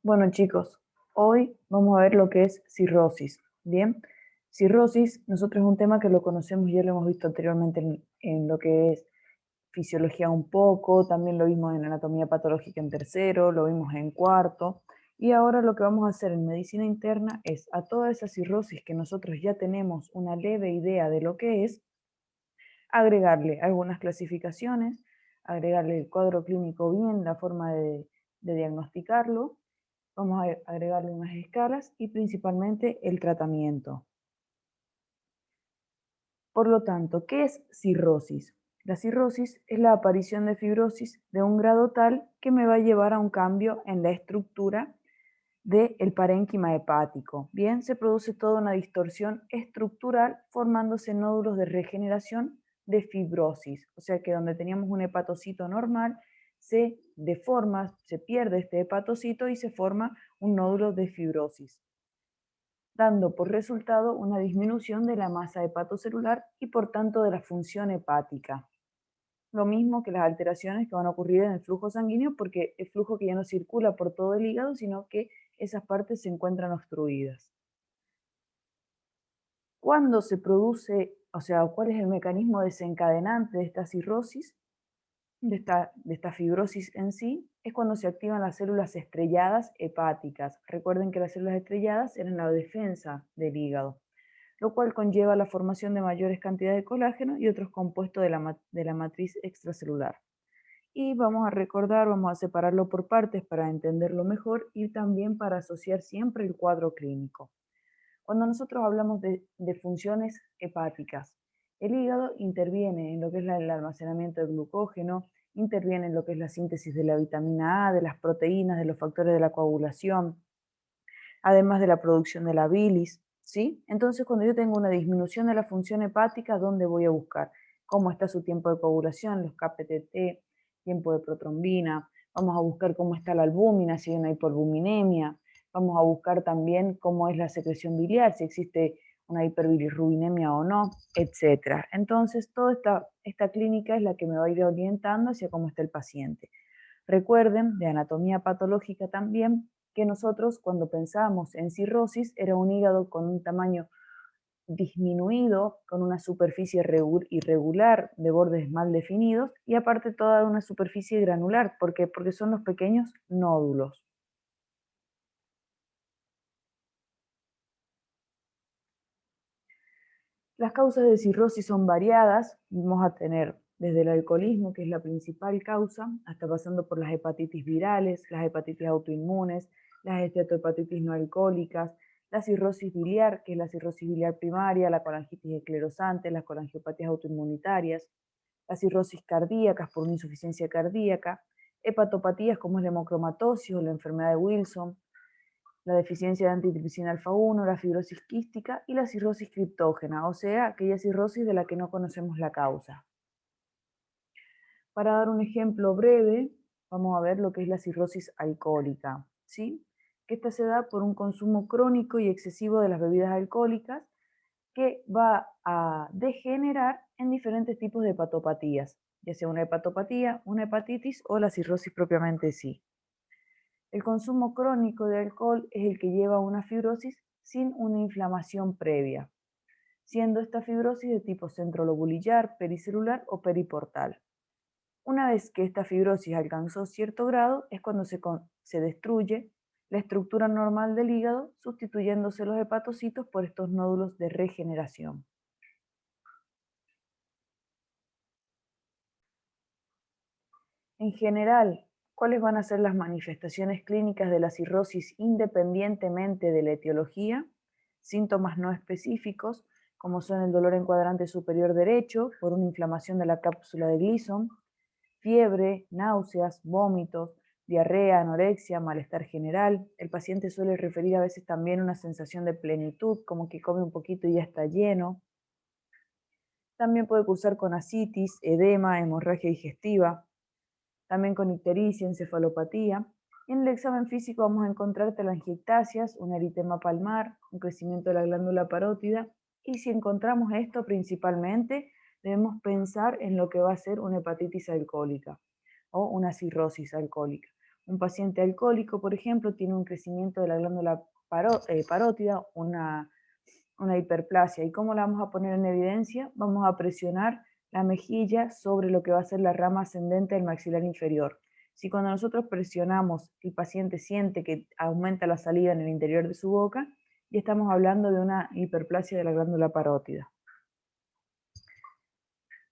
Bueno, chicos, hoy vamos a ver lo que es cirrosis. Bien, cirrosis, nosotros es un tema que lo conocemos, ya lo hemos visto anteriormente en lo que es fisiología un poco, también lo vimos en anatomía patológica en tercero, lo vimos en cuarto, y ahora lo que vamos a hacer en medicina interna es a toda esa cirrosis que nosotros ya tenemos una leve idea de lo que es, agregarle algunas clasificaciones, agregarle el cuadro clínico bien, la forma de diagnosticarlo. Vamos a agregarle unas escalas y principalmente el tratamiento. Por lo tanto, ¿qué es cirrosis? La cirrosis es la aparición de fibrosis de un grado tal que me va a llevar a un cambio en la estructura del parénquima hepático. Bien, se produce toda una distorsión estructural formándose nódulos de regeneración de fibrosis. O sea que donde teníamos un hepatocito normal, se deforma, se pierde este hepatocito y se forma un nódulo de fibrosis, dando por resultado una disminución de la masa hepatocelular y por tanto de la función hepática. Lo mismo que las alteraciones que van a ocurrir en el flujo sanguíneo, porque el flujo que ya no circula por todo el hígado, sino que esas partes se encuentran obstruidas. ¿Cuándo se produce, o sea, cuál es el mecanismo desencadenante de esta cirrosis, de esta fibrosis en sí? Es cuando se activan las células estrelladas hepáticas. Recuerden que las células estrelladas eran la defensa del hígado, lo cual conlleva la formación de mayores cantidades de colágeno y otros compuestos de la matriz extracelular. Y vamos a recordar, vamos a separarlo por partes para entenderlo mejor y también para asociar siempre el cuadro clínico. Cuando nosotros hablamos de funciones hepáticas, el hígado interviene en lo que es el almacenamiento de glucógeno, interviene en lo que es la síntesis de la vitamina A, de las proteínas, de los factores de la coagulación, además de la producción de la bilis, ¿sí? Entonces, cuando yo tengo una disminución de la función hepática, ¿dónde voy a buscar? ¿Cómo está su tiempo de coagulación, los KPTT, tiempo de protrombina? Vamos a buscar cómo está la albúmina, si hay una hipoalbuminemia. Vamos a buscar también cómo es la secreción biliar, si existe una hiperbilirrubinemia o no, etc. Entonces, toda esta clínica es la que me va a ir orientando hacia cómo está el paciente. Recuerden, de anatomía patológica también, que nosotros cuando pensábamos en cirrosis era un hígado con un tamaño disminuido, con una superficie irregular de bordes mal definidos y aparte toda una superficie granular. ¿Por qué? Porque son los pequeños nódulos. Las causas de cirrosis son variadas. Vamos a tener desde el alcoholismo, que es la principal causa, hasta pasando por las hepatitis virales, las hepatitis autoinmunes, las esteatohepatitis no alcohólicas, la cirrosis biliar, que es la cirrosis biliar primaria, la colangitis esclerosante, las colangiopatías autoinmunitarias, las cirrosis cardíacas por una insuficiencia cardíaca, hepatopatías como es la hemocromatosis o la enfermedad de Wilson, la deficiencia de antitripsina alfa 1, la fibrosis quística y la cirrosis criptógena, o sea, aquella cirrosis de la que no conocemos la causa. Para dar un ejemplo breve, vamos a ver lo que es la cirrosis alcohólica, ¿sí? Que esta se da por un consumo crónico y excesivo de las bebidas alcohólicas que va a degenerar en diferentes tipos de hepatopatías, ya sea una hepatopatía, una hepatitis o la cirrosis propiamente sí. El consumo crónico de alcohol es el que lleva a una fibrosis sin una inflamación previa, siendo esta fibrosis de tipo centrolobulillar, pericelular o periportal. Una vez que esta fibrosis alcanzó cierto grado es cuando se destruye la estructura normal del hígado, sustituyéndose los hepatocitos por estos nódulos de regeneración. En general, ¿cuáles van a ser las manifestaciones clínicas de la cirrosis independientemente de la etiología? Síntomas no específicos, como son el dolor en cuadrante superior derecho por una inflamación de la cápsula de Gleason, fiebre, náuseas, vómitos, diarrea, anorexia, malestar general. El paciente suele referir a veces también una sensación de plenitud, como que come un poquito y ya está lleno. También puede cursar con ascitis, edema, hemorragia digestiva, también con ictericia, encefalopatía. Y en el examen físico vamos a encontrar telangiectasias, un eritema palmar, un crecimiento de la glándula parótida. Y si encontramos esto principalmente, debemos pensar en lo que va a ser una hepatitis alcohólica o una cirrosis alcohólica. Un paciente alcohólico, por ejemplo, tiene un crecimiento de la glándula parótida, una hiperplasia. ¿Y cómo la vamos a poner en evidencia? Vamos a presionar la mejilla sobre lo que va a ser la rama ascendente del maxilar inferior. Si cuando nosotros presionamos, el paciente siente que aumenta la saliva en el interior de su boca, ya estamos hablando de una hiperplasia de la glándula parótida.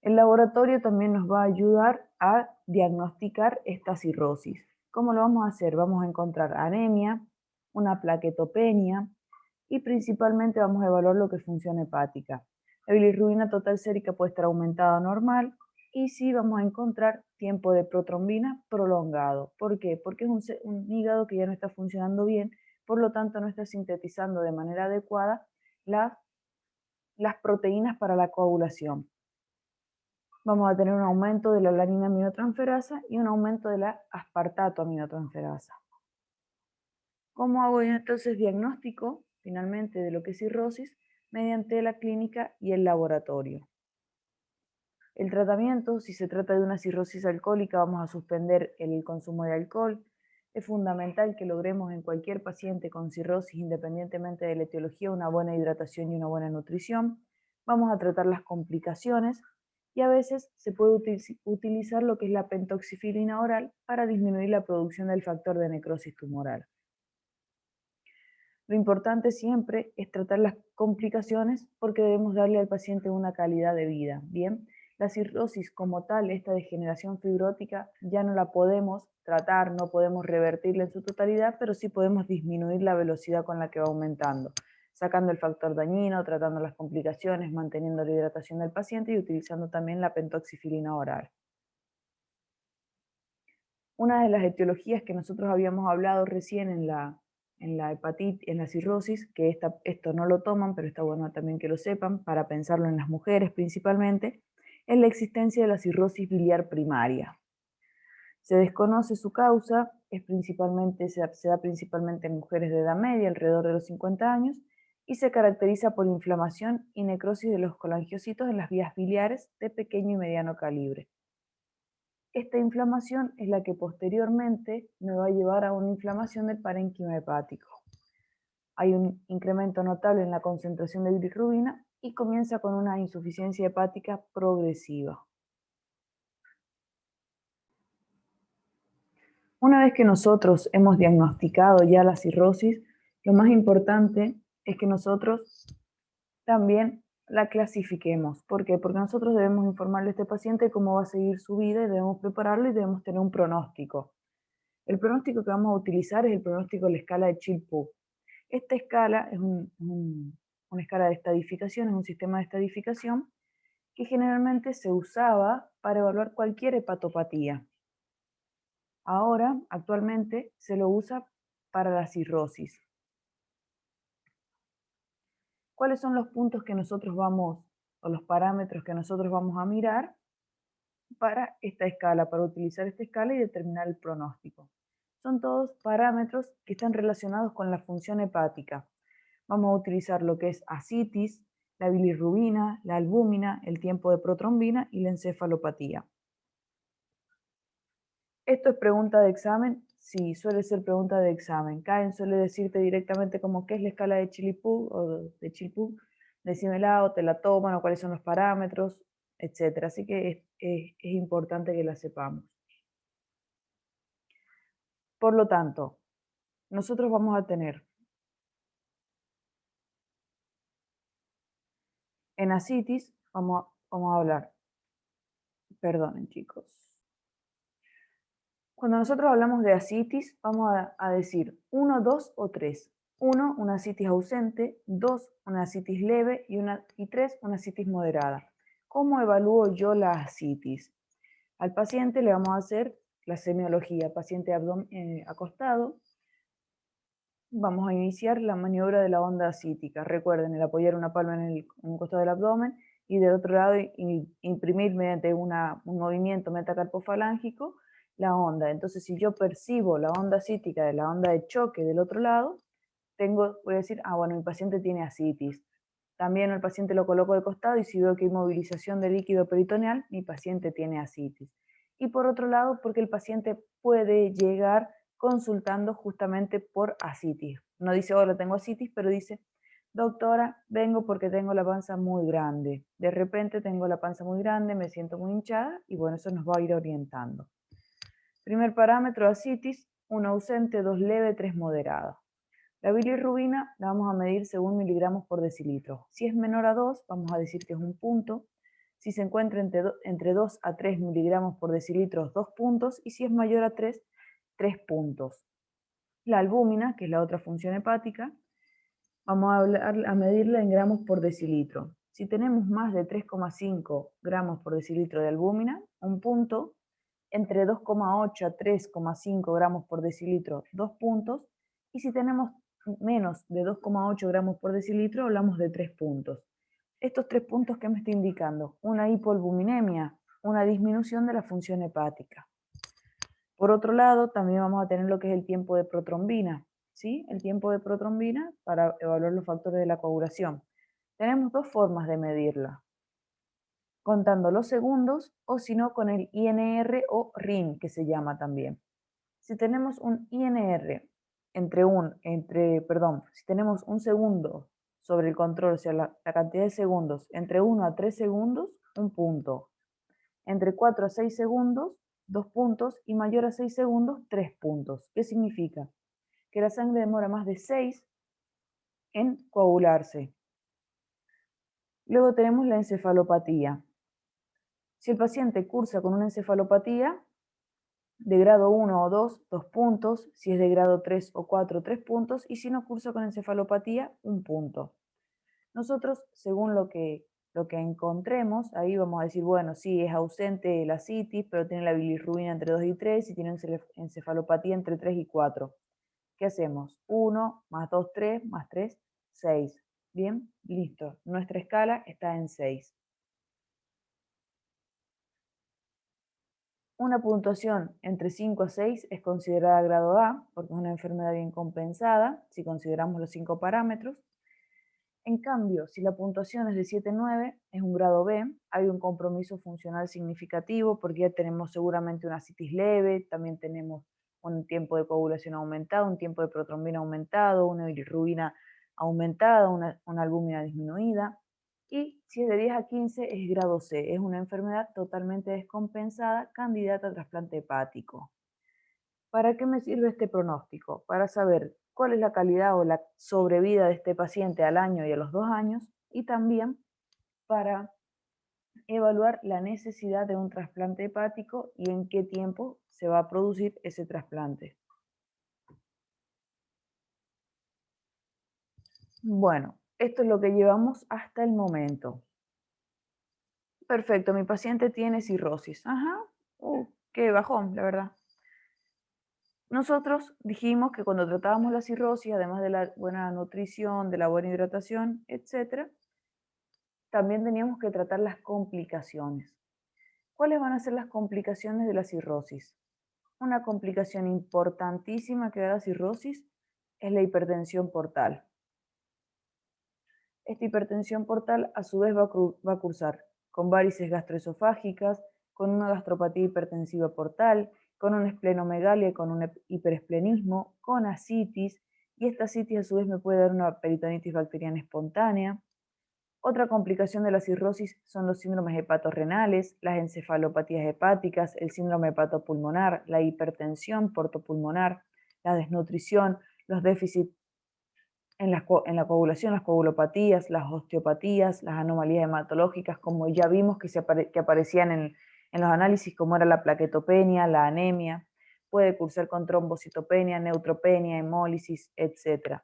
El laboratorio también nos va a ayudar a diagnosticar esta cirrosis. ¿Cómo lo vamos a hacer? Vamos a encontrar anemia, una plaquetopenia y principalmente vamos a evaluar lo que es función hepática. La bilirrubina total sérica puede estar aumentada o normal y sí vamos a encontrar tiempo de protrombina prolongado. ¿Por qué? Porque es un hígado que ya no está funcionando bien, por lo tanto no está sintetizando de manera adecuada las proteínas para la coagulación. Vamos a tener un aumento de la alanina aminotransferasa y un aumento de la aspartato aminotransferasa. ¿Cómo hago yo entonces diagnóstico, finalmente, de lo que es cirrosis? Mediante la clínica y el laboratorio. El tratamiento, si se trata de una cirrosis alcohólica, vamos a suspender el consumo de alcohol. Es fundamental que logremos en cualquier paciente con cirrosis, independientemente de la etiología, una buena hidratación y una buena nutrición. Vamos a tratar las complicaciones y a veces se puede utilizar lo que es la pentoxifilina oral para disminuir la producción del factor de necrosis tumoral. Lo importante siempre es tratar las complicaciones porque debemos darle al paciente una calidad de vida. Bien, la cirrosis como tal, esta degeneración fibrótica, ya no la podemos tratar, no podemos revertirla en su totalidad, pero sí podemos disminuir la velocidad con la que va aumentando, sacando el factor dañino, tratando las complicaciones, manteniendo la hidratación del paciente y utilizando también la pentoxifilina oral. Una de las etiologías que nosotros habíamos hablado recién en la hepatitis, en la cirrosis, que esto no lo toman, pero está bueno también que lo sepan, para pensarlo en las mujeres principalmente, es la existencia de la cirrosis biliar primaria. Se desconoce su causa, se da principalmente en mujeres de edad media, alrededor de los 50 años, y se caracteriza por inflamación y necrosis de los colangiocitos en las vías biliares de pequeño y mediano calibre. Esta inflamación es la que posteriormente me va a llevar a una inflamación del parénquima hepático. Hay un incremento notable en la concentración de bilirrubina y comienza con una insuficiencia hepática progresiva. Una vez que nosotros hemos diagnosticado ya la cirrosis, lo más importante es que nosotros también la clasifiquemos. ¿Por qué? Porque nosotros debemos informarle a este paciente cómo va a seguir su vida y debemos prepararlo y debemos tener un pronóstico. El pronóstico que vamos a utilizar es el pronóstico de la escala de Chill-Pugh. Esta escala es una escala de estadificación, es un sistema de estadificación que generalmente se usaba para evaluar cualquier hepatopatía. Ahora, actualmente, se lo usa para la cirrosis. ¿Cuáles son los puntos que nosotros vamos, o los parámetros que nosotros vamos a mirar para esta escala, para utilizar esta escala y determinar el pronóstico? Son todos parámetros que están relacionados con la función hepática. Vamos a utilizar lo que es ascitis, la bilirrubina, la albúmina, el tiempo de protrombina y la encefalopatía. ¿Esto es pregunta de examen? Sí, suele ser pregunta de examen. Caen suele decirte directamente como qué es la escala de Chill-Pugh o de Chill-Pugh, decímela o te la toman o cuáles son los parámetros, etc. Así que es importante que la sepamos. Por lo tanto, nosotros vamos a tener en ascitis, vamos a hablar, perdonen chicos. Cuando nosotros hablamos de ascitis, vamos a decir 1, 2 o 3. 1, una ascitis ausente, 2, una ascitis leve y 3, una ascitis moderada. ¿Cómo evalúo yo la ascitis? Al paciente le vamos a hacer la semiología, paciente acostado. Vamos a iniciar la maniobra de la onda ascítica. Recuerden, el apoyar una palma en un costado del abdomen y del otro lado imprimir mediante un movimiento metacarpofalángico la onda. Entonces, si yo percibo la onda ascítica de la onda de choque del otro lado, voy a decir, bueno, mi paciente tiene ascitis. También al paciente lo coloco de costado y si veo que hay movilización de líquido peritoneal, mi paciente tiene ascitis. Y por otro lado, porque el paciente puede llegar consultando justamente por asitis. No dice, hola, tengo asitis, pero dice, doctora, vengo porque tengo la panza muy grande. De repente tengo la panza muy grande, me siento muy hinchada y bueno, eso nos va a ir orientando. Primer parámetro, asitis, 1 ausente, 2 leve, 3 moderada. La bilirrubina la vamos a medir según miligramos por decilitro. Si es menor a 2, vamos a decir que es un punto. Si se encuentra entre 2 a 3 miligramos por decilitro, 2 puntos. Y si es mayor a 3, 3 puntos. La albúmina, que es la otra función hepática, vamos a medirla en gramos por decilitro. Si tenemos más de 3,5 gramos por decilitro de albúmina, un punto. Entre 2,8 a 3,5 gramos por decilitro, 2 puntos. Y si tenemos menos de 2,8 gramos por decilitro, hablamos de 3 puntos. Estos 3 puntos, ¿qué me está indicando? Una hipoalbuminemia, una disminución de la función hepática. Por otro lado, también vamos a tener lo que es el tiempo de protrombina, ¿sí? El tiempo de protrombina para evaluar los factores de la coagulación. Tenemos dos formas de medirla, contando los segundos o si no con el INR o RIN, que se llama también. Si tenemos un INR si tenemos un segundo sobre el control, o sea, la cantidad de segundos, entre 1 a 3 segundos, un punto. Entre 4 a 6 segundos, 2 puntos, y mayor a 6 segundos, 3 puntos. ¿Qué significa? Que la sangre demora más de 6 en coagularse. Luego tenemos la encefalopatía. Si el paciente cursa con una encefalopatía de grado 1 o 2, 2 puntos. Si es de grado 3 o 4, 3 puntos. Y si no cursa con encefalopatía, 1 punto. Nosotros, según lo que encontremos, ahí vamos a decir, bueno, sí, es ausente la citis, pero tiene la bilirrubina entre 2 y 3, y tiene encefalopatía entre 3 y 4. ¿Qué hacemos? 1 más 2, 3, más 3, 6. Bien, listo. Nuestra escala está en 6. Una puntuación entre 5 a 6 es considerada grado A, porque es una enfermedad bien compensada, si consideramos los 5 parámetros. En cambio, si la puntuación es de 7 a 9, es un grado B, hay un compromiso funcional significativo, porque ya tenemos seguramente una citis leve, también tenemos un tiempo de coagulación aumentado, un tiempo de protrombina aumentado, una bilirrubina aumentada, una albúmina disminuida. Y si es de 10 a 15 es grado C, es una enfermedad totalmente descompensada, candidata a trasplante hepático. ¿Para qué me sirve este pronóstico? Para saber cuál es la calidad o la sobrevida de este paciente al año y a los 2 años, y también para evaluar la necesidad de un trasplante hepático y en qué tiempo se va a producir ese trasplante. Bueno, esto es lo que llevamos hasta el momento. Perfecto, mi paciente tiene cirrosis. Ajá, qué bajón, la verdad. Nosotros dijimos que cuando tratábamos la cirrosis, además de la buena nutrición, de la buena hidratación, etc., también teníamos que tratar las complicaciones. ¿Cuáles van a ser las complicaciones de la cirrosis? Una complicación importantísima que da la cirrosis es la hipertensión portal. Esta hipertensión portal a su vez va a cursar con varices gastroesofágicas, con una gastropatía hipertensiva portal, con una esplenomegalia y con un hiperesplenismo, con ascitis, y esta ascitis a su vez me puede dar una peritonitis bacteriana espontánea. Otra complicación de la cirrosis son los síndromes hepatorrenales, las encefalopatías hepáticas, el síndrome hepatopulmonar, la hipertensión portopulmonar, la desnutrición, los déficits en la coagulación, las coagulopatías, las osteopatías, las anomalías hematológicas, como ya vimos que aparecían en los análisis, como era la plaquetopenia, la anemia, puede cursar con trombocitopenia, neutropenia, hemólisis, etc.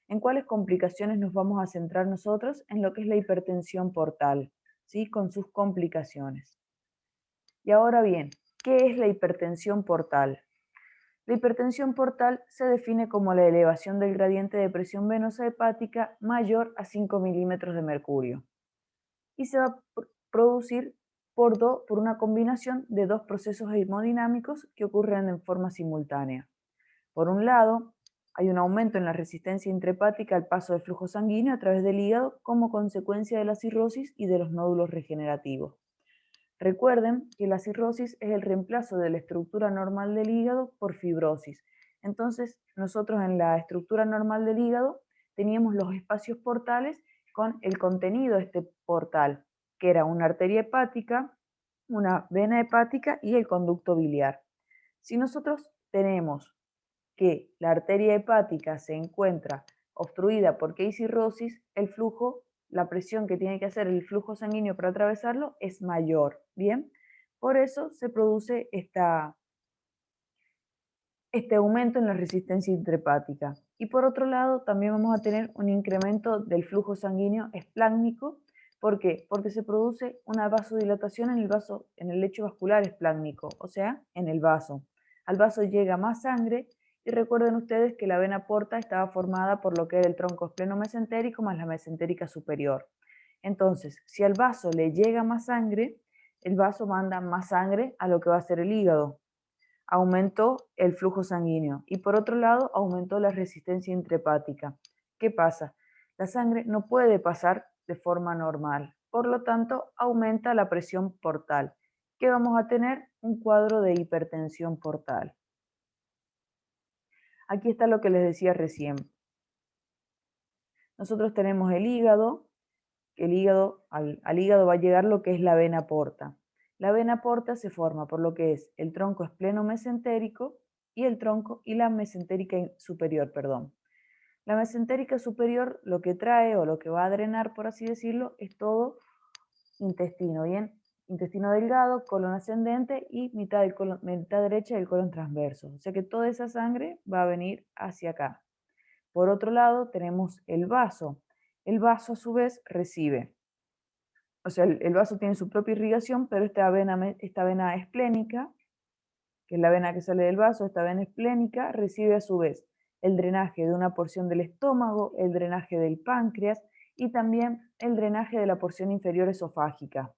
¿En cuáles complicaciones nos vamos a centrar nosotros? En lo que es la hipertensión portal, ¿sí? Con sus complicaciones. Y ahora bien, ¿qué es la hipertensión portal? La hipertensión portal se define como la elevación del gradiente de presión venosa hepática mayor a 5 milímetros de mercurio, y se va a producir por una combinación de dos procesos hemodinámicos que ocurren en forma simultánea. Por un lado, hay un aumento en la resistencia intrahepática al paso del flujo sanguíneo a través del hígado como consecuencia de la cirrosis y de los nódulos regenerativos. Recuerden que la cirrosis es el reemplazo de la estructura normal del hígado por fibrosis. Entonces, nosotros en la estructura normal del hígado teníamos los espacios portales con el contenido de este portal, que era una arteria hepática, una vena hepática y el conducto biliar. Si nosotros tenemos que la arteria hepática se encuentra obstruida porque hay cirrosis, el flujo, la presión que tiene que hacer el flujo sanguíneo para atravesarlo es mayor, ¿bien? Por eso se produce este aumento en la resistencia intrahepática. Y por otro lado, también vamos a tener un incremento del flujo sanguíneo esplácnico. ¿Por qué? Porque se produce una vasodilatación en el lecho vascular esplácnico, o sea, en el vaso. Al vaso llega más sangre y recuerden ustedes que la vena porta estaba formada por lo que era el tronco espleno-mesentérico más la mesentérica superior. Entonces, si al vaso le llega más sangre, el vaso manda más sangre a lo que va a ser el hígado, aumentó el flujo sanguíneo y por otro lado aumentó la resistencia intrahepática. ¿Qué pasa? La sangre no puede pasar de forma normal, por lo tanto aumenta la presión portal. ¿Qué vamos a tener? Un cuadro de hipertensión portal. Aquí está lo que les decía recién. Nosotros tenemos el hígado, que al hígado va a llegar lo que es la vena porta. La vena porta se forma por lo que es el tronco espleno-mesentérico y el tronco y la mesentérica superior, perdón. La mesentérica superior lo que trae o lo que va a drenar, por así decirlo, es todo intestino, ¿bien? Intestino delgado, colon ascendente y mitad derecha del colon transverso. O sea que toda esa sangre va a venir hacia acá. Por otro lado, tenemos el vaso. El vaso a su vez recibe, o sea, el vaso tiene su propia irrigación, pero esta vena esplénica, que es la vena que sale del vaso, esta vena esplénica recibe a su vez el drenaje de una porción del estómago, el drenaje del páncreas y también el drenaje de la porción inferior esofágica.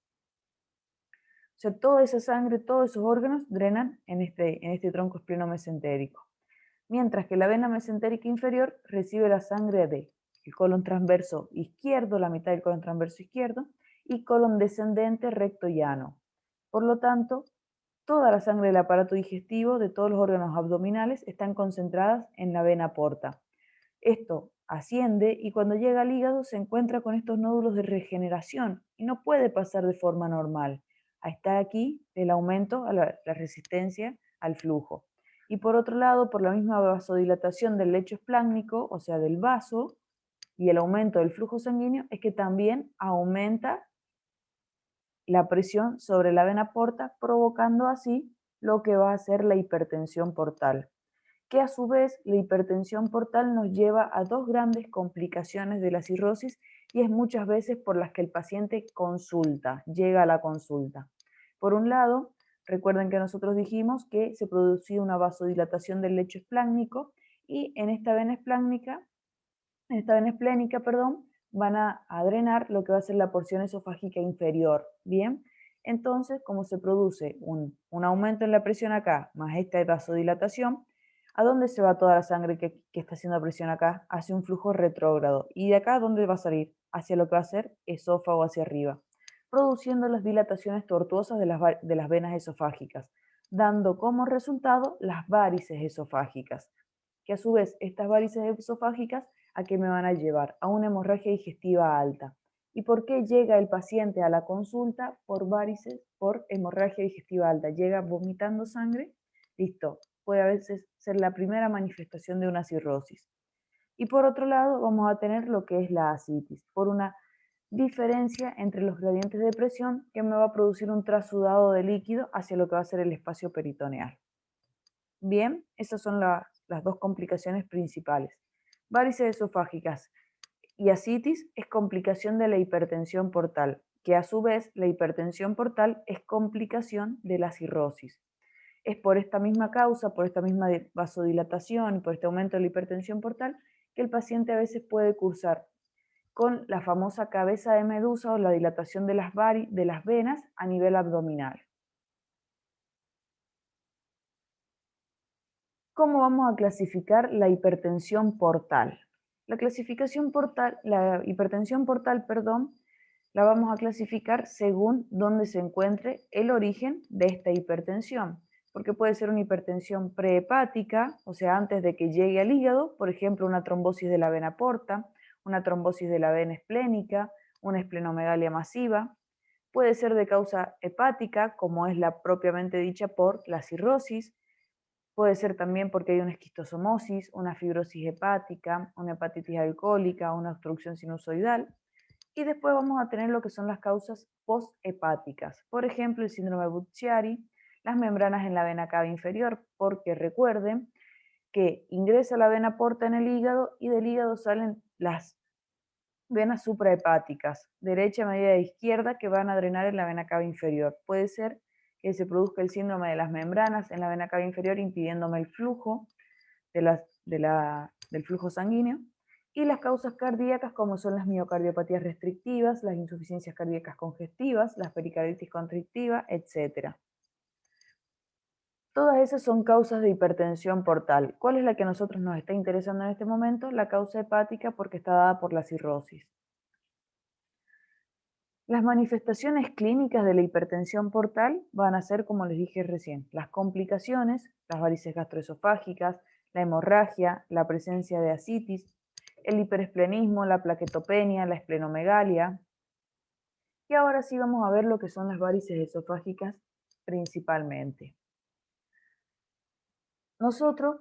O sea, toda esa sangre, todos esos órganos drenan en este tronco espleno-mesentérico. Mientras que la vena mesentérica inferior recibe la sangre del colon transverso izquierdo, la mitad del colon transverso izquierdo, y colon descendente recto llano. Por lo tanto, toda la sangre del aparato digestivo de todos los órganos abdominales están concentradas en la vena porta. Esto asciende y cuando llega al hígado se encuentra con estos nódulos de regeneración y no puede pasar de forma normal. Está aquí el aumento a la resistencia al flujo. Y por otro lado, por la misma vasodilatación del lecho esplácnico, o sea, del vaso, y el aumento del flujo sanguíneo, es que también aumenta la presión sobre la vena porta, provocando así lo que va a ser la hipertensión portal, que a su vez la hipertensión portal nos lleva a dos grandes complicaciones de la cirrosis y es muchas veces por las que el paciente consulta, llega a la consulta. Por un lado, recuerden que nosotros dijimos que se producía una vasodilatación del lecho esplácnico y en esta vena esplénica, van a drenar lo que va a ser la porción esofágica inferior, ¿bien? Entonces, como se produce un aumento en la presión acá, más esta vasodilatación, ¿a dónde se va toda la sangre que está haciendo presión acá? Hacia un flujo retrógrado. ¿Y de acá a dónde va a salir? Hacia lo que va a ser esófago hacia arriba, produciendo las dilataciones tortuosas de las venas esofágicas, dando como resultado las varices esofágicas, que a su vez estas varices esofágicas ¿a qué me van a llevar? A una hemorragia digestiva alta. ¿Y por qué llega el paciente a la consulta por varices, por hemorragia digestiva alta? Llega vomitando sangre, listo, puede a veces ser la primera manifestación de una cirrosis. Y por otro lado vamos a tener lo que es la ascitis, por una diferencia entre los gradientes de presión que me va a producir un trasudado de líquido hacia lo que va a ser el espacio peritoneal. Bien, esas son las dos complicaciones principales. Varices esofágicas y ascitis es complicación de la hipertensión portal, que a su vez la hipertensión portal es complicación de la cirrosis. Es por esta misma causa, por esta misma vasodilatación, por este aumento de la hipertensión portal, que el paciente a veces puede cursar con la famosa cabeza de medusa o la dilatación de las venas a nivel abdominal. ¿Cómo vamos a clasificar la hipertensión portal? La hipertensión portal, la vamos a clasificar según dónde se encuentre el origen de esta hipertensión. porque puede ser una hipertensión prehepática, o sea, antes de que llegue al hígado, por ejemplo, una trombosis de la vena porta, una trombosis de la vena esplénica, una esplenomegalia masiva. Puede ser de causa hepática, como es la propiamente dicha por la cirrosis. Puede ser también porque hay una esquistosomosis, una fibrosis hepática, una hepatitis alcohólica, una obstrucción sinusoidal. Y después vamos a tener lo que son las causas posthepáticas. Por ejemplo, el síndrome de Budd-Chiari, las membranas en la vena cava inferior, porque recuerden que ingresa la vena porta en el hígado y del hígado salen las venas suprahepáticas, derecha, media e izquierda, que van a drenar en la vena cava inferior. Puede ser que se produzca el síndrome de las membranas en la vena cava inferior impidiéndome el flujo del flujo sanguíneo. Y las causas cardíacas, como son las miocardiopatías restrictivas, las insuficiencias cardíacas congestivas, la pericarditis constrictiva, etc. Todas esas son causas de hipertensión portal. ¿Cuál es la que a nosotros nos está interesando en este momento? La causa hepática, porque está dada por la cirrosis. Las manifestaciones clínicas de la hipertensión portal van a ser, como les dije recién, las complicaciones, las varices gastroesofágicas, la hemorragia, la presencia de ascitis, el hiperesplenismo, la plaquetopenia, la esplenomegalia. Y ahora sí vamos a ver lo que son las varices esofágicas principalmente. Nosotros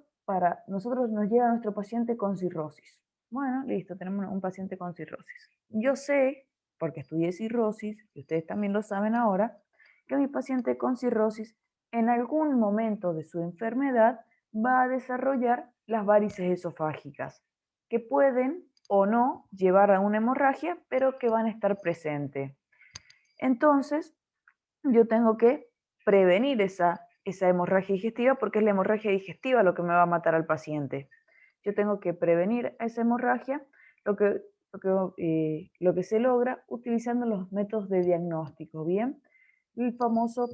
nos llega nuestro paciente con cirrosis. Bueno, listo, tenemos un paciente con cirrosis. Yo sé, porque estudié cirrosis, y ustedes también lo saben ahora, que mi paciente con cirrosis en algún momento de su enfermedad va a desarrollar las varices esofágicas, que pueden o no llevar a una hemorragia, pero que van a estar presentes. Entonces, yo tengo que prevenir esa hemorragia digestiva, porque es la hemorragia digestiva lo que me va a matar al paciente. Yo tengo que prevenir esa hemorragia, lo que se logra utilizando los métodos de diagnóstico, ¿bien? El famoso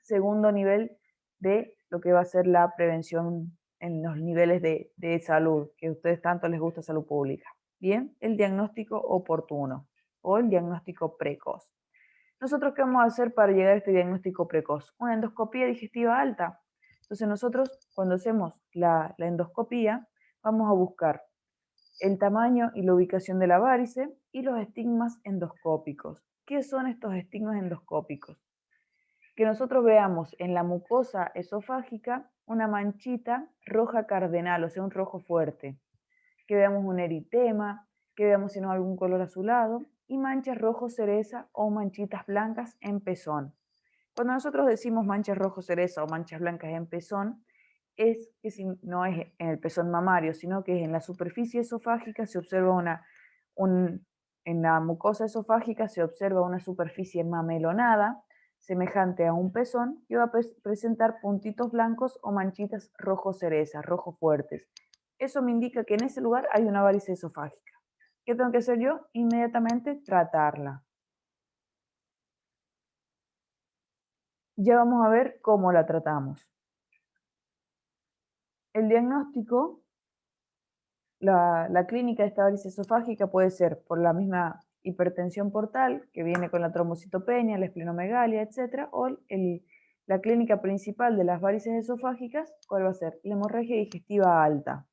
segundo nivel de lo que va a ser la prevención en los niveles de salud, que a ustedes tanto les gusta salud pública. Bien, el diagnóstico oportuno o el diagnóstico precoz. ¿Nosotros qué vamos a hacer para llegar a este diagnóstico precoz? Una endoscopía digestiva alta. Entonces nosotros cuando hacemos la endoscopía vamos a buscar el tamaño y la ubicación de la varice y los estigmas endoscópicos. ¿Qué son estos estigmas endoscópicos? Que nosotros veamos en la mucosa esofágica una manchita roja cardenal, o sea, un rojo fuerte. Que veamos un eritema, que veamos si no algún color azulado, y manchas rojo cereza o manchitas blancas en pezón. Cuando nosotros decimos manchas rojo cereza o manchas blancas en pezón, es que si no es en el pezón mamario, sino que es en la superficie esofágica, se observa en la mucosa esofágica se observa una superficie mamelonada, semejante a un pezón, que va a presentar puntitos blancos o manchitas rojo cereza, rojo fuertes. Eso me indica que en ese lugar hay una varice esofágica. ¿Qué tengo que hacer yo? Inmediatamente tratarla. Ya vamos a ver cómo la tratamos. El diagnóstico, la clínica de esta varice esofágica puede ser por la misma hipertensión portal, que viene con la trombocitopenia, la esplenomegalia, etc. O la clínica principal de las varices esofágicas, ¿cuál va a ser? La hemorragia digestiva alta.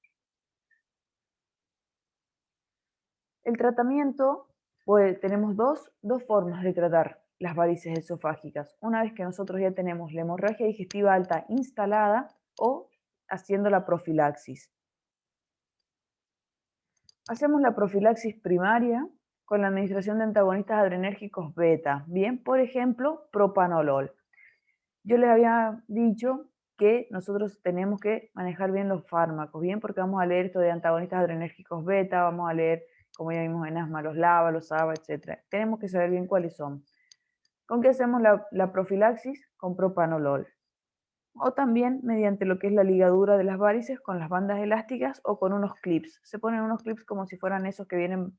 El tratamiento, pues tenemos dos formas de tratar las varices esofágicas. Una vez que nosotros ya tenemos la hemorragia digestiva alta instalada o haciendo la profilaxis. Hacemos la profilaxis primaria con la administración de antagonistas adrenérgicos beta. Bien, por ejemplo, propanolol. Yo les había dicho que nosotros tenemos que manejar bien los fármacos, bien, porque vamos a leer esto de antagonistas adrenérgicos beta, vamos a leer, como ya vimos en asma, los LABA, los ABA, etc. Tenemos que saber bien cuáles son. ¿Con qué hacemos la profilaxis? Con propanolol. O también mediante lo que es la ligadura de las varices con las bandas elásticas o con unos clips. Se ponen unos clips como si fueran esos que vienen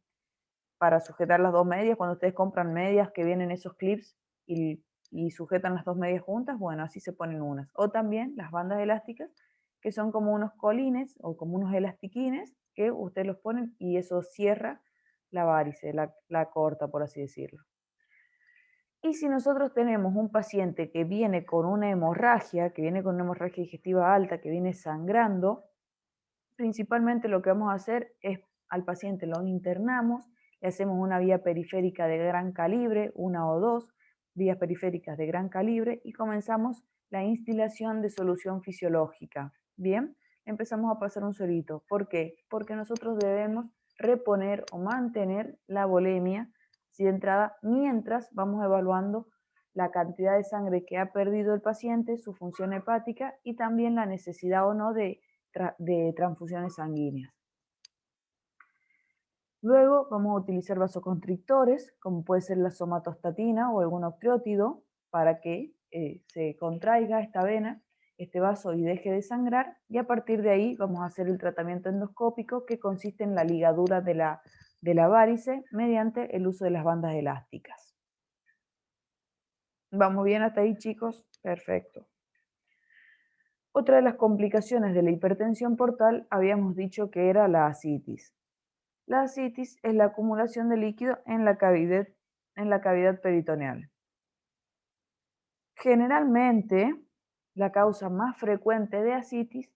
para sujetar las dos medias. Cuando ustedes compran medias que vienen esos clips y sujetan las dos medias juntas, bueno, así se ponen unas. O también las bandas elásticas, que son como unos colines o como unos elastiquines que ustedes los ponen y eso cierra la varice, la corta, por así decirlo. Y si nosotros tenemos un paciente que viene con una hemorragia, que viene con una hemorragia digestiva alta, que viene sangrando, principalmente lo que vamos a hacer es al paciente lo internamos, le hacemos una vía periférica de gran calibre, una o dos vías periféricas de gran calibre y comenzamos la instilación de solución fisiológica. Bien, empezamos a pasar un suerito. ¿Por qué? Porque nosotros debemos reponer o mantener la volemia así de entrada mientras vamos evaluando la cantidad de sangre que ha perdido el paciente, su función hepática y también la necesidad o no de transfusiones sanguíneas. Luego vamos a utilizar vasoconstrictores, como puede ser la somatostatina o algún octreótido, para que se contraiga esta vena, este vaso y deje de sangrar, y a partir de ahí vamos a hacer el tratamiento endoscópico que consiste en la ligadura de la varice mediante el uso de las bandas elásticas. ¿Vamos bien hasta ahí, chicos? Perfecto. Otra de las complicaciones de la hipertensión portal habíamos dicho que era la ascitis. La ascitis es la acumulación de líquido en la cavidad peritoneal. Generalmente, la causa más frecuente de ascitis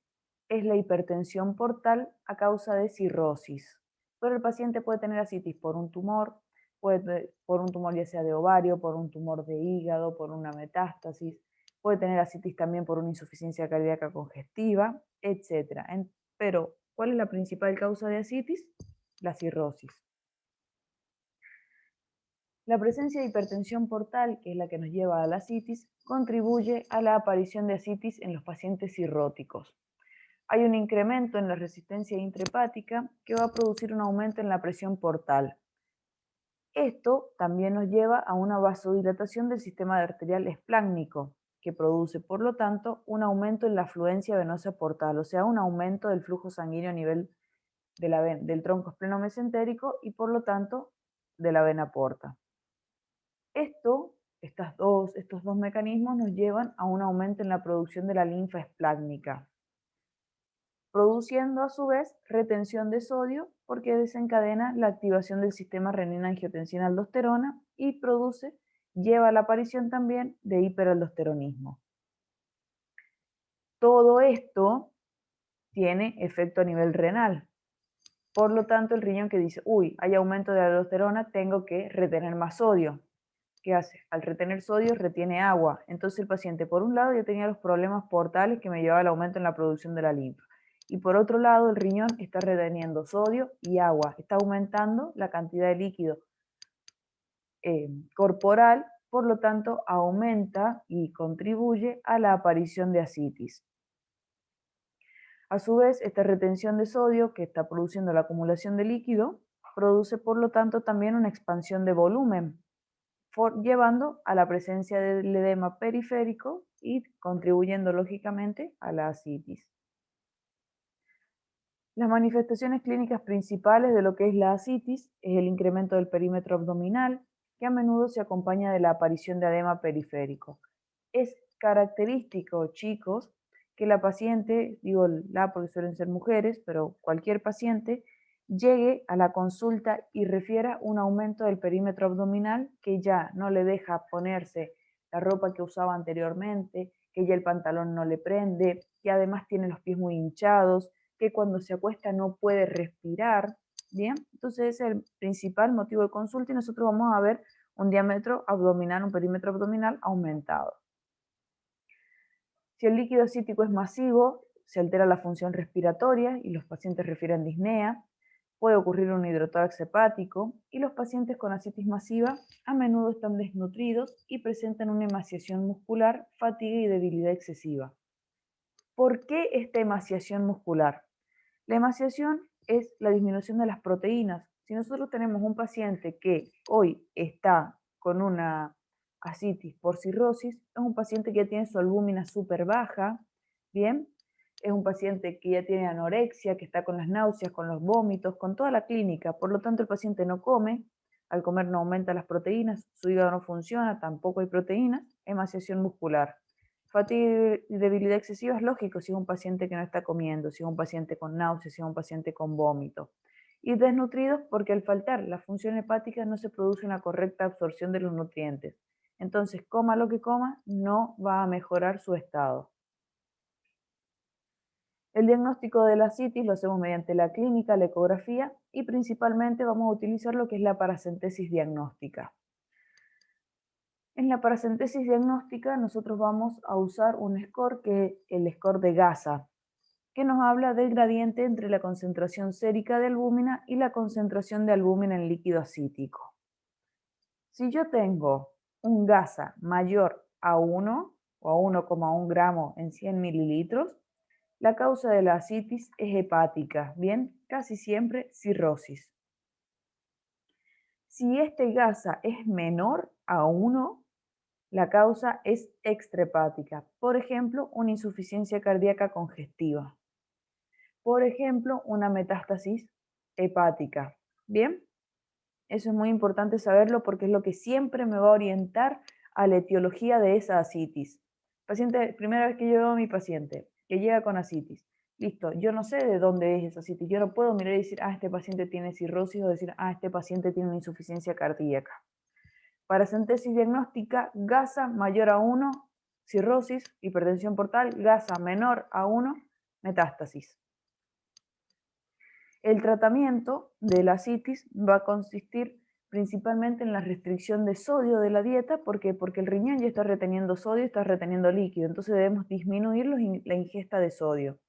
es la hipertensión portal a causa de cirrosis. Pero el paciente puede tener ascitis por un tumor, por un tumor ya sea de ovario, por un tumor de hígado, por una metástasis, puede tener ascitis también por una insuficiencia cardíaca congestiva, etc. Pero, ¿cuál es la principal causa de ascitis? La cirrosis. La presencia de hipertensión portal, que es la que nos lleva a la ascitis, contribuye a la aparición de ascitis en los pacientes cirróticos. Hay un incremento en la resistencia intrahepática que va a producir un aumento en la presión portal. Esto también nos lleva a una vasodilatación del sistema arterial espláncnico, que produce, por lo tanto, un aumento en la afluencia venosa portal, o sea, un aumento del flujo sanguíneo a nivel del tronco espleno-mesentérico y, por lo tanto, de la vena porta. Estos dos mecanismos nos llevan a un aumento en la producción de la linfa esplácnica, produciendo a su vez retención de sodio porque desencadena la activación del sistema renina-angiotensina-aldosterona y lleva a la aparición también de hiperaldosteronismo. Todo esto tiene efecto a nivel renal. Por lo tanto, el riñón que dice, uy, hay aumento de aldosterona, tengo que retener más sodio. ¿Qué hace? Al retener sodio retiene agua. Entonces el paciente, por un lado, ya tenía los problemas portales que me llevaba al aumento en la producción de la linfa. Y por otro lado, el riñón está reteniendo sodio y agua. Está aumentando la cantidad de líquido corporal, por lo tanto, aumenta y contribuye a la aparición de ascitis. A su vez, esta retención de sodio que está produciendo la acumulación de líquido, produce por lo tanto también una expansión de volumen, llevando a la presencia del edema periférico y contribuyendo lógicamente a la ascitis. Las manifestaciones clínicas principales de lo que es la ascitis es el incremento del perímetro abdominal, que a menudo se acompaña de la aparición de edema periférico. Es característico, chicos, que la paciente, digo la porque suelen ser mujeres, pero cualquier paciente, llegue a la consulta y refiera un aumento del perímetro abdominal que ya no le deja ponerse la ropa que usaba anteriormente, que ya el pantalón no le prende, que además tiene los pies muy hinchados, que cuando se acuesta no puede respirar. Bien, entonces ese es el principal motivo de consulta y nosotros vamos a ver un diámetro abdominal, un perímetro abdominal aumentado. Si el líquido ascítico es masivo, se altera la función respiratoria y los pacientes refieren disnea, puede ocurrir un hidrotórax hepático y los pacientes con ascitis masiva a menudo están desnutridos y presentan una emaciación muscular, fatiga y debilidad excesiva. ¿Por qué esta emaciación muscular? La emaciación es la disminución de las proteínas. Si nosotros tenemos un paciente que hoy está con una ascitis por cirrosis, es un paciente que ya tiene su albúmina súper baja, ¿bien? Es un paciente que ya tiene anorexia, que está con las náuseas, con los vómitos, con toda la clínica. Por lo tanto, el paciente no come, al comer no aumenta las proteínas, su hígado no funciona, tampoco hay proteínas, emaciación muscular. Fatiga y debilidad excesiva es lógico si es un paciente que no está comiendo, si es un paciente con náuseas, si es un paciente con vómito. Y desnutridos porque al faltar la función hepática no se produce una correcta absorción de los nutrientes. Entonces, coma lo que coma, no va a mejorar su estado. El diagnóstico de la ascitis lo hacemos mediante la clínica, la ecografía y principalmente vamos a utilizar lo que es la paracentesis diagnóstica. En la paracentesis diagnóstica nosotros vamos a usar un score que es el score de Gasa, que nos habla del gradiente entre la concentración sérica de albúmina y la concentración de albúmina en líquido ascítico. Si yo tengo un Gasa mayor a 1 o a 1,1 gramo en 100 mililitros, la causa de la ascitis es hepática, bien, casi siempre cirrosis. Si este Gasa es menor a 1, la causa es extrahepática, por ejemplo, una insuficiencia cardíaca congestiva. Por ejemplo, una metástasis hepática. ¿Bien? Eso es muy importante saberlo porque es lo que siempre me va a orientar a la etiología de esa ascitis. Paciente, primera vez que yo veo a mi paciente que llega con ascitis, listo, yo no sé de dónde es esa ascitis, yo no puedo mirar y decir, este paciente tiene cirrosis o decir, este paciente tiene una insuficiencia cardíaca. Paracentesis diagnóstica, Gasa mayor a 1, cirrosis, hipertensión portal, Gasa menor a 1, metástasis. El tratamiento de la ascitis va a consistir principalmente en la restricción de sodio de la dieta. ¿Por qué? Porque el riñón ya está reteniendo sodio, está reteniendo líquido, entonces debemos disminuir la ingesta de sodio.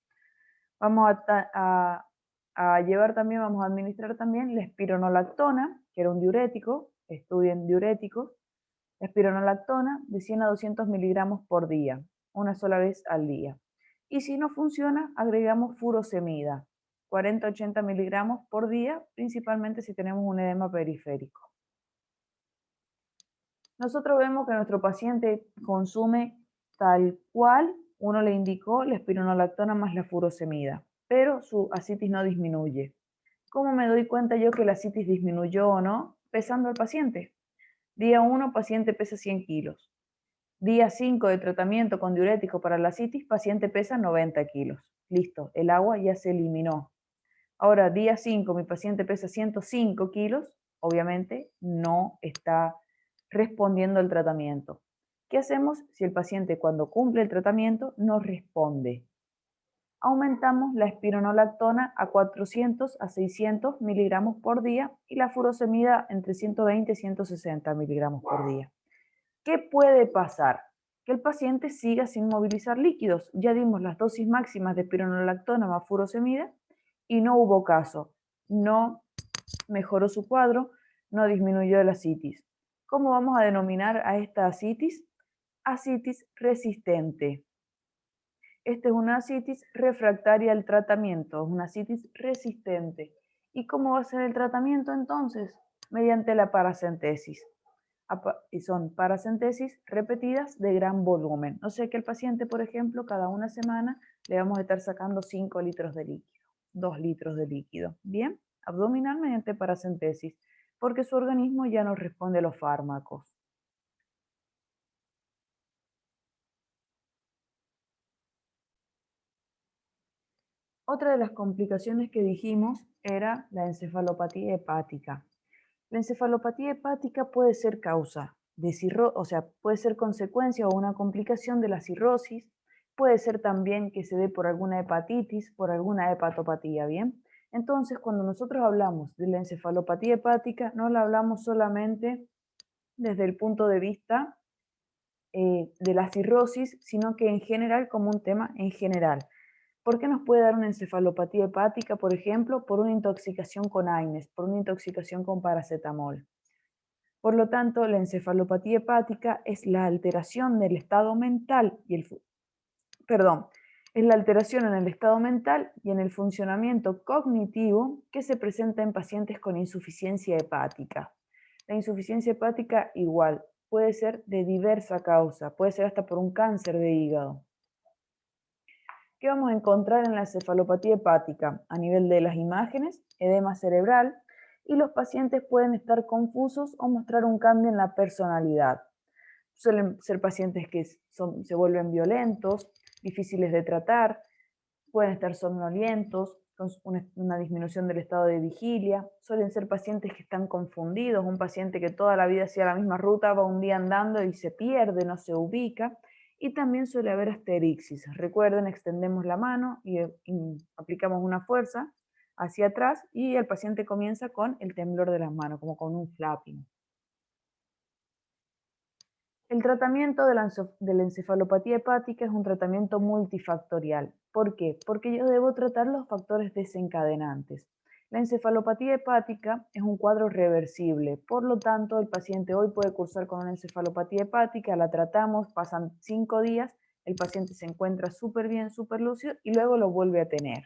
Vamos a llevar también, vamos a administrar también la espironolactona, que era un diurético, estudien diuréticos, la espironolactona de 100 a 200 miligramos por día, una sola vez al día. Y si no funciona, agregamos furosemida, 40 a 80 miligramos por día, principalmente si tenemos un edema periférico. Nosotros vemos que nuestro paciente consume tal cual uno le indicó la espironolactona más la furosemida, pero su ascitis no disminuye. ¿Cómo me doy cuenta yo que la ascitis disminuyó o no? Pesando al paciente. Día 1, paciente pesa 100 kilos. Día 5 de tratamiento con diurético para la ascitis, paciente pesa 90 kilos. Listo, el agua ya se eliminó. Ahora, día 5, mi paciente pesa 105 kilos, obviamente no está respondiendo al tratamiento. ¿Qué hacemos si el paciente cuando cumple el tratamiento no responde? Aumentamos la espironolactona a 400 a 600 miligramos por día y la furosemida entre 120 y 160 miligramos por día. ¿Qué puede pasar? Que el paciente siga sin movilizar líquidos. Ya dimos las dosis máximas de espironolactona más furosemida y no hubo caso. No mejoró su cuadro, no disminuyó la ascitis. ¿Cómo vamos a denominar a esta ascitis? Ascitis resistente. Esta es una ascitis refractaria al tratamiento, es una ascitis resistente. ¿Y cómo va a ser el tratamiento entonces? Mediante la paracentesis. Y son paracentesis repetidas de gran volumen. O sea que el paciente, por ejemplo, cada una semana le vamos a estar sacando 5 litros de líquido, 2 litros de líquido. Bien, abdominal mediante paracentesis, porque su organismo ya no responde a los fármacos. Otra de las complicaciones que dijimos era la encefalopatía hepática. La encefalopatía hepática puede ser causa de cirrosis, o sea, puede ser consecuencia o una complicación de la cirrosis, puede ser también que se dé por alguna hepatitis, por alguna hepatopatía, ¿bien? Entonces, cuando nosotros hablamos de la encefalopatía hepática, no la hablamos solamente desde el punto de vista de la cirrosis, sino que en general como un tema en general. ¿Por qué nos puede dar una encefalopatía hepática, por ejemplo? Por una intoxicación con AINES, por una intoxicación con paracetamol. Por lo tanto, la encefalopatía hepática es la alteración del estado mental y es la alteración en el estado mental y en el funcionamiento cognitivo que se presenta en pacientes con insuficiencia hepática. La insuficiencia hepática igual puede ser de diversa causa, puede ser hasta por un cáncer de hígado. ¿Qué vamos a encontrar en la encefalopatía hepática? A nivel de las imágenes, edema cerebral, y los pacientes pueden estar confusos o mostrar un cambio en la personalidad. Suelen ser pacientes que se vuelven violentos, difíciles de tratar, pueden estar somnolientos, con una disminución del estado de vigilia, suelen ser pacientes que están confundidos, un paciente que toda la vida hacía la misma ruta, va un día andando y se pierde, no se ubica, y también suele haber asterixis. Recuerden, extendemos la mano y aplicamos una fuerza hacia atrás y el paciente comienza con el temblor de las manos, como con un flapping. El tratamiento de la encefalopatía hepática es un tratamiento multifactorial. ¿Por qué? Porque yo debo tratar los factores desencadenantes. La encefalopatía hepática es un cuadro reversible, por lo tanto el paciente hoy puede cursar con una encefalopatía hepática, la tratamos, pasan 5 días, el paciente se encuentra súper bien, súper lúcido y luego lo vuelve a tener.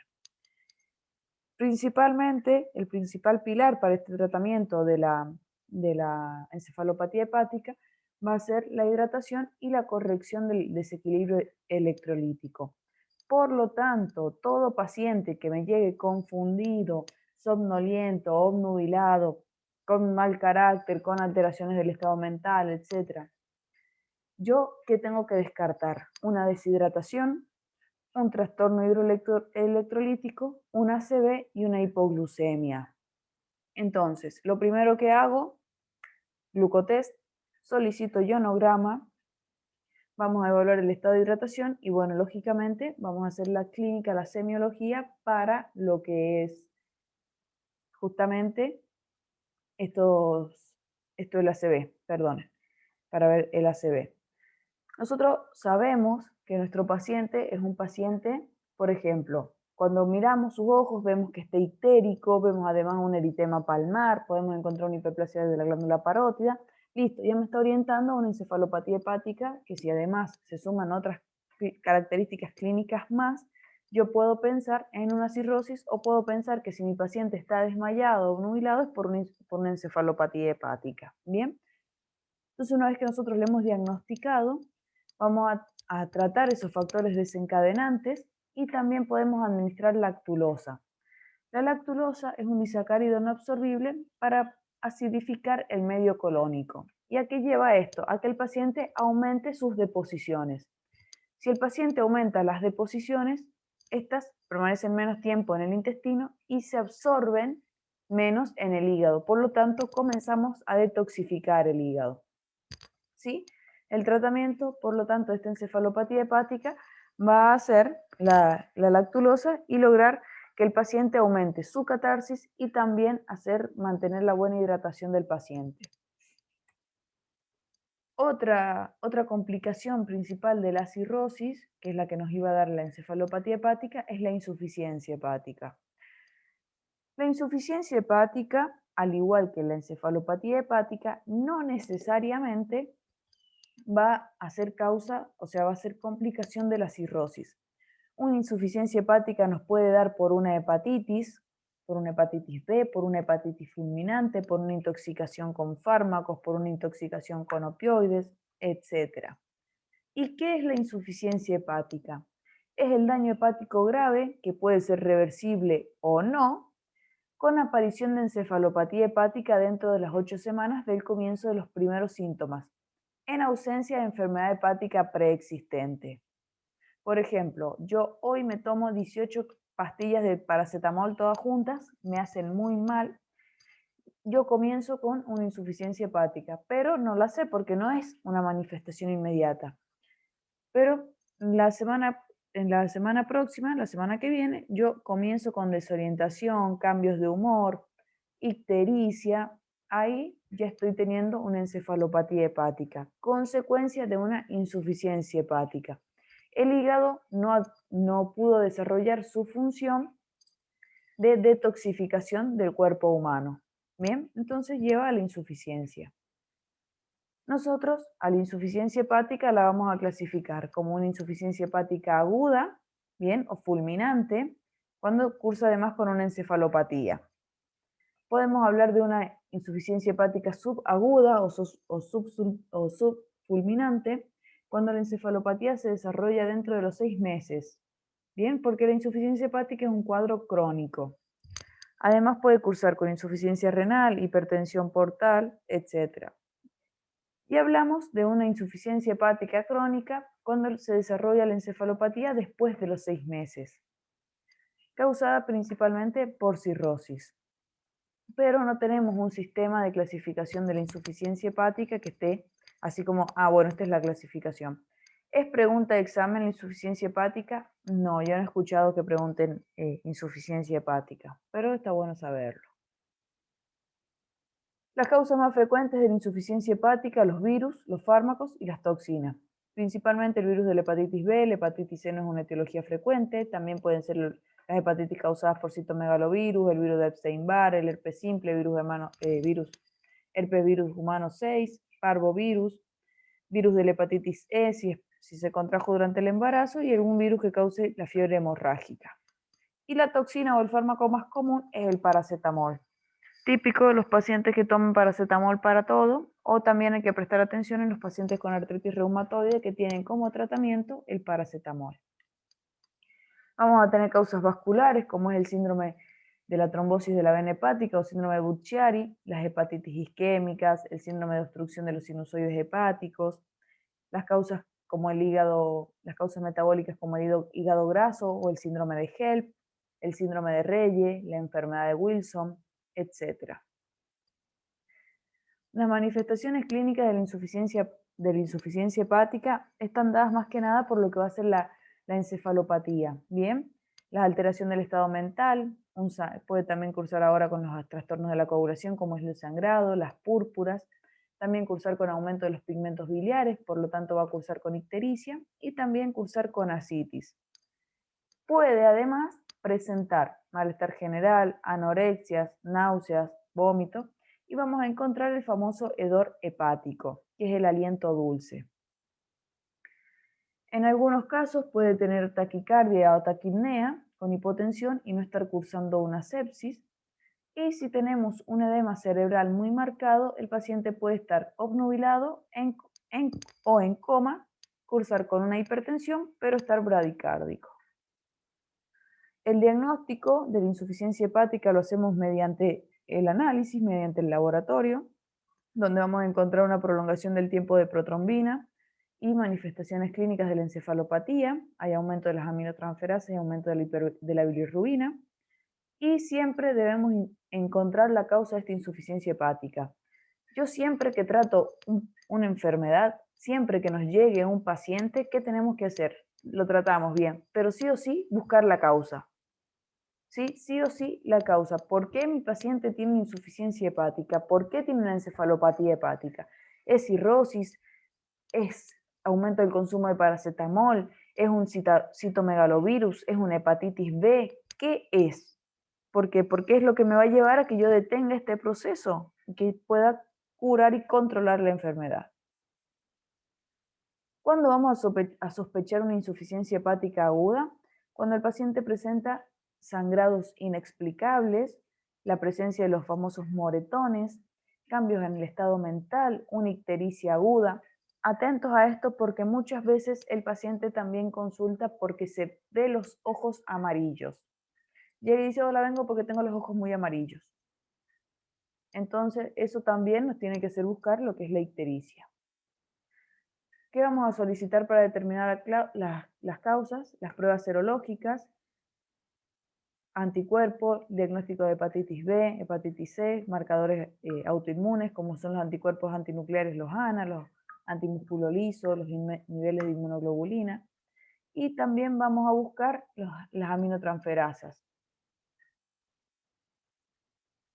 Principalmente, el principal pilar para este tratamiento de la encefalopatía hepática va a ser la hidratación y la corrección del desequilibrio electrolítico. Por lo tanto, todo paciente que me llegue confundido, somnoliento, obnubilado, con mal carácter, con alteraciones del estado mental, etc., ¿yo qué tengo que descartar? Una deshidratación, un trastorno hidroelectrolítico, un ACV y una hipoglucemia. Entonces, lo primero que hago, glucotest, solicito ionograma, vamos a evaluar el estado de hidratación y bueno, lógicamente vamos a hacer la clínica, la semiología para lo que es justamente esto el ACV, perdón, para ver el ACV. Nosotros sabemos que nuestro paciente es un paciente, por ejemplo, cuando miramos sus ojos vemos que está ictérico, vemos además un eritema palmar, podemos encontrar una hiperplasia de la glándula parótida. Listo, ya me está orientando a una encefalopatía hepática, que si además se suman otras características clínicas más, yo puedo pensar en una cirrosis o puedo pensar que si mi paciente está desmayado o nubilado es por una encefalopatía hepática. ¿Bien? Entonces, una vez que nosotros le hemos diagnosticado, vamos a tratar esos factores desencadenantes y también podemos administrar lactulosa. La lactulosa es un disacárido no absorbible para acidificar el medio colónico. ¿Y a qué lleva esto? A que el paciente aumente sus deposiciones. Si el paciente aumenta las deposiciones, estas permanecen menos tiempo en el intestino y se absorben menos en el hígado. Por lo tanto, comenzamos a detoxificar el hígado. ¿Sí? El tratamiento, por lo tanto, de esta encefalopatía hepática va a ser la lactulosa y lograr que el paciente aumente su catarsis y también mantener la buena hidratación del paciente. Otra complicación principal de la cirrosis, que es la que nos iba a dar la encefalopatía hepática, es la insuficiencia hepática. La insuficiencia hepática, al igual que la encefalopatía hepática, no necesariamente va a ser causa, o sea, va a ser complicación de la cirrosis. Una insuficiencia hepática nos puede dar por una hepatitis B, por una hepatitis fulminante, por una intoxicación con fármacos, por una intoxicación con opioides, etc. ¿Y qué es la insuficiencia hepática? Es el daño hepático grave, que puede ser reversible o no, con aparición de encefalopatía hepática dentro de las 8 semanas del comienzo de los primeros síntomas, en ausencia de enfermedad hepática preexistente. Por ejemplo, yo hoy me tomo 18 pastillas de paracetamol todas juntas, me hacen muy mal. Yo comienzo con una insuficiencia hepática, pero no la sé porque no es una manifestación inmediata. Pero en la semana próxima, la semana que viene, yo comienzo con desorientación, cambios de humor, ictericia. Ahí ya estoy teniendo una encefalopatía hepática, consecuencia de una insuficiencia hepática. El hígado no pudo desarrollar su función de detoxificación del cuerpo humano. Bien, entonces lleva a la insuficiencia. Nosotros a la insuficiencia hepática la vamos a clasificar como una insuficiencia hepática aguda, bien, o fulminante, cuando cursa además con una encefalopatía. Podemos hablar de una insuficiencia hepática subaguda o subfulminante cuando la encefalopatía se desarrolla dentro de los 6 meses. Bien, porque la insuficiencia hepática es un cuadro crónico. Además puede cursar con insuficiencia renal, hipertensión portal, etc. Y hablamos de una insuficiencia hepática crónica cuando se desarrolla la encefalopatía después de los 6 meses. causada principalmente por cirrosis. Pero no tenemos un sistema de clasificación de la insuficiencia hepática que esté así como, bueno, esta es la clasificación. ¿Es pregunta de examen la insuficiencia hepática? No, yo no he escuchado que pregunten insuficiencia hepática, pero está bueno saberlo. Las causas más frecuentes de la insuficiencia hepática, los virus, los fármacos y las toxinas. Principalmente el virus de la hepatitis B, la hepatitis C no es una etiología frecuente, también pueden ser las hepatitis causadas por citomegalovirus, el virus de Epstein-Barr, el herpes simple, herpes virus humano 6, parvovirus, virus de la hepatitis E si se contrajo durante el embarazo y algún virus que cause la fiebre hemorrágica. Y la toxina o el fármaco más común es el paracetamol. Típico de los pacientes que toman paracetamol para todo, o también hay que prestar atención en los pacientes con artritis reumatoide que tienen como tratamiento el paracetamol. Vamos a tener causas vasculares, como es el síndrome de la trombosis de la vena hepática o síndrome de Budd-Chiari, las hepatitis isquémicas, el síndrome de obstrucción de los sinusoides hepáticos, las causas como el hígado, las causas metabólicas como el hígado graso o el síndrome de HELP, el síndrome de Reye, la enfermedad de Wilson, etc. Las manifestaciones clínicas de la insuficiencia hepática están dadas más que nada por lo que va a ser la encefalopatía. Bien, la alteración del estado mental, puede también cursar ahora con los trastornos de la coagulación como es el sangrado, las púrpuras, también cursar con aumento de los pigmentos biliares, por lo tanto va a cursar con ictericia y también cursar con ascitis. Puede además presentar malestar general, anorexias, náuseas, vómito, y vamos a encontrar el famoso hedor hepático, que es el aliento dulce. En algunos casos puede tener taquicardia o taquipnea con hipotensión y no estar cursando una sepsis. Y si tenemos un edema cerebral muy marcado, el paciente puede estar obnubilado o en coma, cursar con una hipertensión, pero estar bradicárdico. El diagnóstico de la insuficiencia hepática lo hacemos mediante el análisis, mediante el laboratorio, donde vamos a encontrar una prolongación del tiempo de protrombina y manifestaciones clínicas de la encefalopatía, hay aumento de las aminotransferases y aumento de la bilirrubina, y siempre debemos encontrar la causa de esta insuficiencia hepática. Yo siempre que trato una enfermedad, siempre que nos llegue un paciente, ¿qué tenemos que hacer? Lo tratamos bien, pero sí o sí buscar la causa. Sí o sí la causa. ¿Por qué mi paciente tiene insuficiencia hepática? ¿Por qué tiene una encefalopatía hepática? ¿Es cirrosis? ¿Es aumento del consumo de paracetamol? ¿Es un citomegalovirus? ¿Es una hepatitis B? ¿Qué es? Porque es lo que me va a llevar a que yo detenga este proceso, que pueda curar y controlar la enfermedad. ¿Cuándo vamos a sospechar una insuficiencia hepática aguda? Cuando el paciente presenta sangrados inexplicables, la presencia de los famosos moretones, cambios en el estado mental, una ictericia aguda. Atentos a esto porque muchas veces el paciente también consulta porque se ve los ojos amarillos. Llega y dice, hola, vengo porque tengo los ojos muy amarillos. Entonces, eso también nos tiene que hacer buscar lo que es la ictericia. ¿Qué vamos a solicitar para determinar las causas? Las pruebas serológicas, anticuerpos, diagnóstico de hepatitis B, hepatitis C, marcadores autoinmunes como son los anticuerpos antinucleares, los ANA, los antimusculo liso, los niveles de inmunoglobulina. Y también vamos a buscar las aminotransferasas.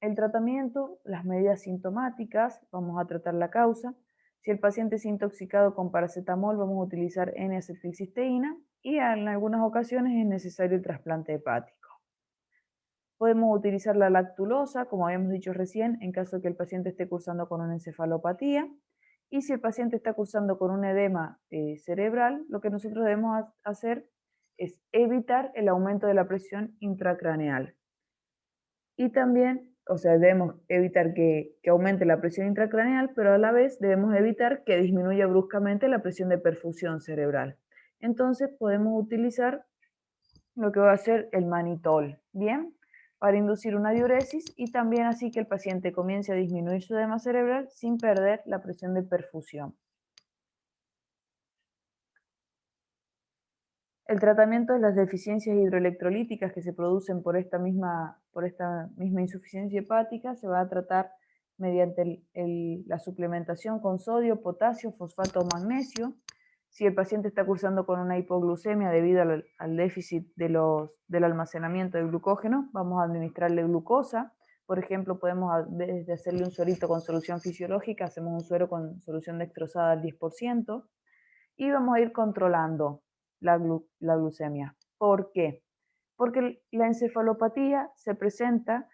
El tratamiento, las medidas sintomáticas, vamos a tratar la causa. Si el paciente es intoxicado con paracetamol, vamos a utilizar N-acetilcisteína y en algunas ocasiones es necesario el trasplante hepático. Podemos utilizar la lactulosa, como habíamos dicho recién, en caso de que el paciente esté cursando con una encefalopatía. Y si el paciente está cursando con un edema cerebral, lo que nosotros debemos hacer es evitar el aumento de la presión intracraneal. Y también, debemos evitar que aumente la presión intracraneal, pero a la vez debemos evitar que disminuya bruscamente la presión de perfusión cerebral. Entonces podemos utilizar lo que va a ser el manitol, ¿bien? Para inducir una diuresis y también así que el paciente comience a disminuir su edema cerebral sin perder la presión de perfusión. El tratamiento de las deficiencias hidroelectrolíticas que se producen por esta misma insuficiencia hepática se va a tratar mediante la suplementación con sodio, potasio, fosfato o magnesio. Si el paciente está cursando con una hipoglucemia debido al déficit del almacenamiento de glucógeno, vamos a administrarle glucosa. Por ejemplo, podemos, desde hacerle un suerito con solución fisiológica, hacemos un suero con solución dextrosada al 10%, y vamos a ir controlando la glucemia. ¿Por qué? Porque la encefalopatía se presenta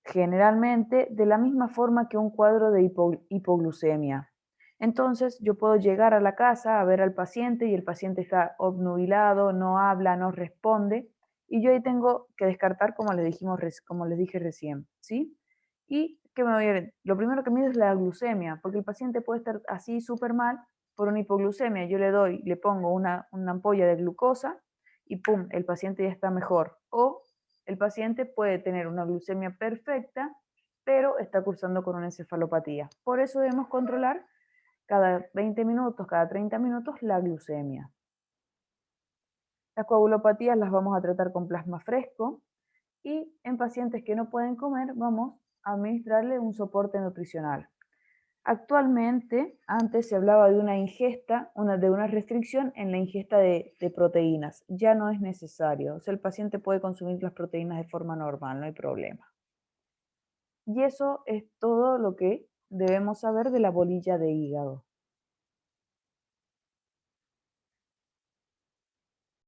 generalmente de la misma forma que un cuadro de hipoglucemia. Entonces yo puedo llegar a la casa a ver al paciente y el paciente está obnubilado, no habla, no responde, y yo ahí tengo que descartar como les dije recién, ¿sí? Y lo primero que mido es la glucemia, porque el paciente puede estar así súper mal por una hipoglucemia. Yo le pongo una ampolla de glucosa y pum, el paciente ya está mejor. O el paciente puede tener una glucemia perfecta, pero está cursando con una encefalopatía. Por eso debemos controlar cada 20 minutos, cada 30 minutos la glucemia. Las coagulopatías las vamos a tratar con plasma fresco y en pacientes que no pueden comer vamos a administrarle un soporte nutricional. Actualmente, antes se hablaba de una ingesta, de una restricción en la ingesta de proteínas. Ya no es necesario. O sea, el paciente puede consumir las proteínas de forma normal, no hay problema. Y eso es todo lo que debemos saber de la bolilla de hígado.